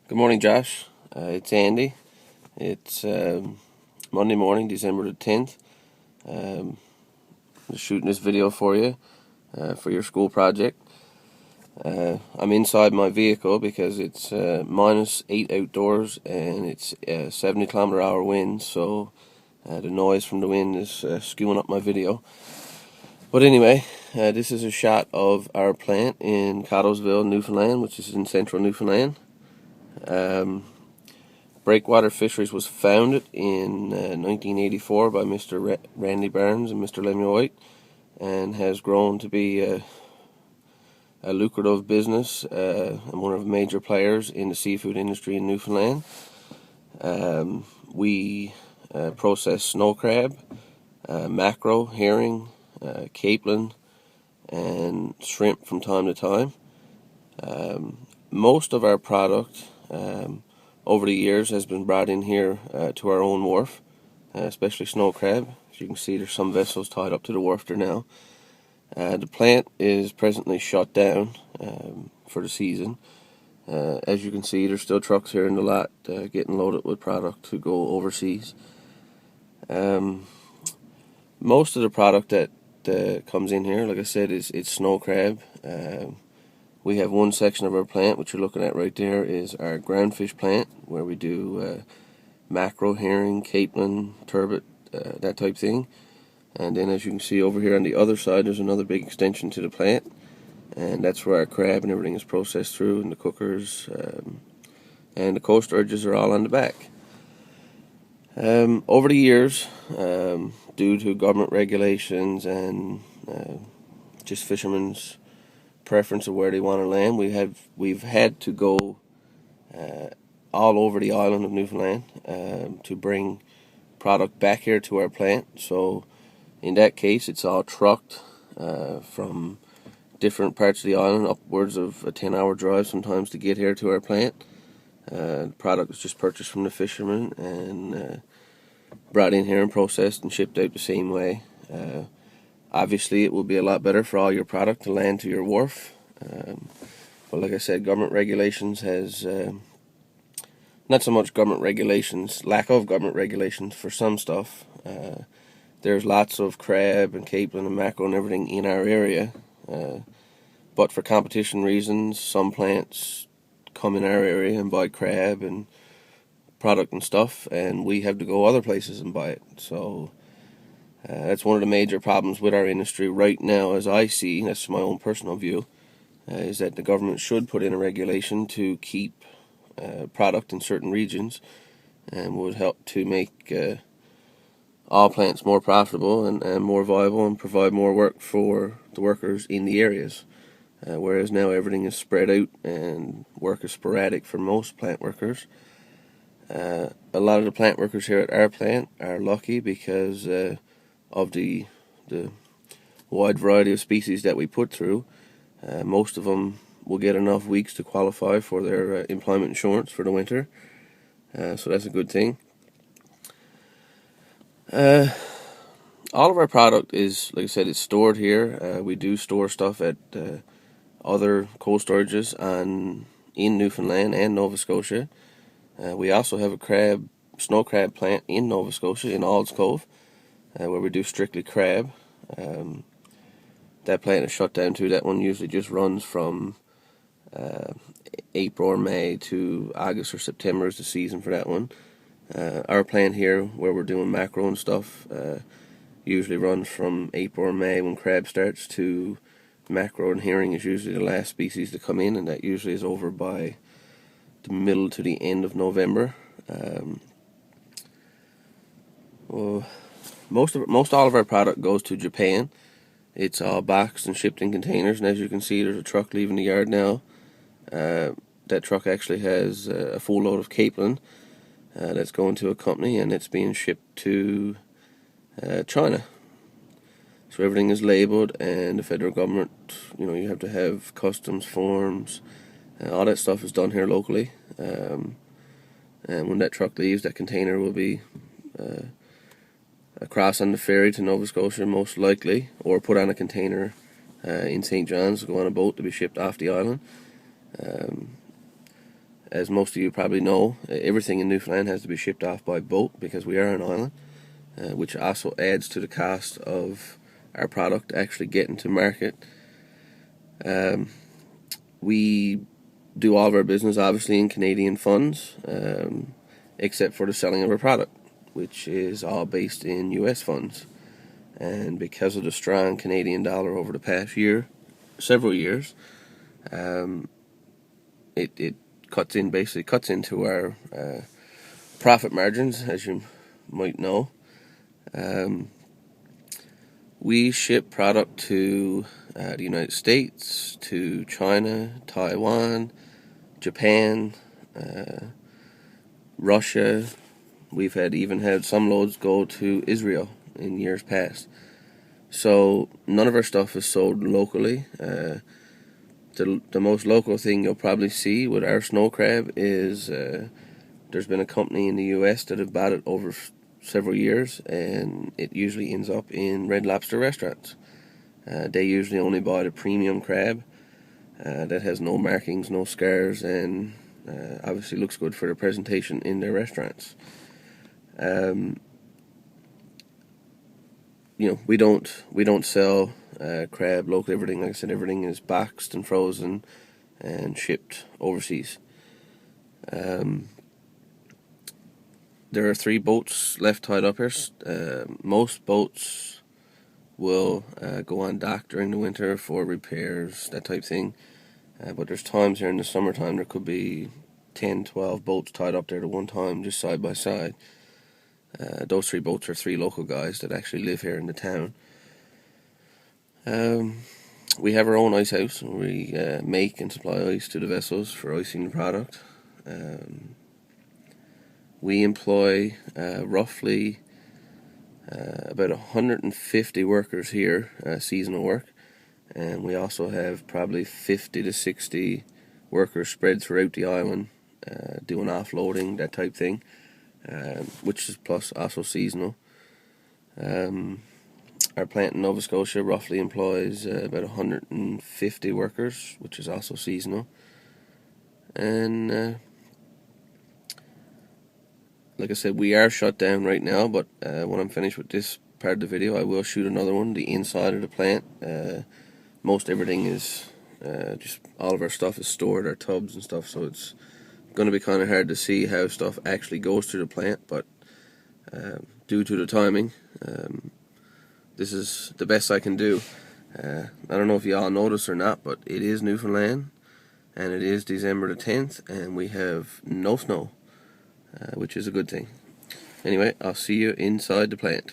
Good morning, Josh. It's Andy. It's Monday morning, December the 10th. I'm just shooting this video for you for your school project. I'm inside my vehicle because it's -8 outdoors and it's 70-kilometer-hour wind, so the noise from the wind is skewing up my video. But anyway, this is a shot of our plant in Cottlesville, Newfoundland, which is in central Newfoundland. Breakwater Fisheries was founded in 1984 by Mr. Randy Barnes and Mr. Lemuel White, and has grown to be a lucrative business and one of the major players in the seafood industry in Newfoundland. We process snow crab, mackerel, herring, capelin, and shrimp from time to time. Most of our product over the years has been brought in here to our own wharf, especially snow crab. As you can see, there's some vessels tied up to the wharf there now. The plant is presently shut down for the season. As you can see, there's still trucks here in the lot getting loaded with product to go overseas. Most of the product that comes in here, like I said, it's snow crab. We have one section of our plant, which you're looking at right there, is our groundfish plant, where we do mackerel, herring, capelin, turbot, that type thing. And then as you can see over here on the other side, there's another big extension to the plant, and that's where our crab and everything is processed through, and the cookers, and the cold storages are all on the back. Over the years, due to government regulations and just fishermen's preference of where they want to land, we've had to go all over the island of Newfoundland to bring product back here to our plant. So in that case, it's all trucked from different parts of the island, upwards of a 10-hour drive sometimes to get here to our plant. The product was just purchased from the fishermen and brought in here and processed and shipped out the same way. Obviously, it will be a lot better for all your product to land to your wharf. But like I said, government regulations has, not so much government regulations, lack of government regulations for some stuff. There's lots of crab and capelin and mackerel and everything in our area. But for competition reasons, some plants come in our area and buy crab and product and stuff, and we have to go other places and buy it. So that's one of the major problems with our industry right now, as I see, that's my own personal view, is that the government should put in a regulation to keep product in certain regions, and would help to make all plants more profitable and more viable, and provide more work for the workers in the areas. Whereas now everything is spread out and work is sporadic for most plant workers. A lot of the plant workers here at our plant are lucky because of the wide variety of species that we put through. Most of them will get enough weeks to qualify for their employment insurance for the winter, so that's a good thing. All of our product is, like I said, it's stored here. We do store stuff at other cold storages in Newfoundland and Nova Scotia. We also have a snow crab plant in Nova Scotia, in Alds Cove, where we do strictly crab. That plant is shut down too. That one usually just runs from April or May to August or September is the season for that one. Our plant here, where we're doing mackerel and stuff, usually runs from April or May when crab starts to mackerel, and herring is usually the last species to come in, and that usually is over by the middle to the end of November. Most all of our product goes to Japan. It's all boxed and shipped in containers, and as you can see, there's a truck leaving the yard now. That truck actually has a full load of capelin that's going to a company, and it's being shipped to China. So everything is labeled, and the federal government, you have to have customs forms. All that stuff is done here locally. And when that truck leaves, that container will be across on the ferry to Nova Scotia, most likely, or put on a container in St. John's, go on a boat to be shipped off the island. As most of you probably know, everything in Newfoundland has to be shipped off by boat because we are an island, which also adds to the cost of our product actually getting to market. We do all of our business obviously in Canadian funds, except for the selling of our product, which is all based in US funds. And because of the strong Canadian dollar over the past several years, it cuts into our profit margins, as you might know. We ship product to the United States, to China, Taiwan, Japan, Russia. We've even had some loads go to Israel in years past. So none of our stuff is sold locally. The most local thing you'll probably see with our snow crab is there's been a company in the US that have bought it over several years, and it usually ends up in Red Lobster restaurants. They usually only buy the premium crab that has no markings, no scars, and obviously looks good for the presentation in their restaurants. We don't sell crab locally. Everything, like I said, everything is boxed and frozen and shipped overseas. There are 3 boats left tied up here. Most boats will go on dock during the winter for repairs, that type thing. But there's times here in the summertime there could be 10, 12 boats tied up there at one time, just side by side. Those 3 boats are 3 local guys that actually live here in the town. We have our own ice house. We make and supply ice to the vessels for icing the product. We employ roughly about 150 workers here, seasonal work, and we also have probably 50 to 60 workers spread throughout the island doing offloading, that type thing, which is plus also seasonal. Our plant in Nova Scotia roughly employs about 150 workers, which is also seasonal. And like I said, we are shut down right now, but when I'm finished with this part of the video, I will shoot another one, the inside of the plant. Most everything is just all of our stuff is stored, our tubs and stuff, so it's going to be kind of hard to see how stuff actually goes through the plant, but due to the timing, this is the best I can do. I don't know if you all notice or not, but it is Newfoundland, and it is December the 10th, and we have no snow, which is a good thing. Anyway, I'll see you inside the plant.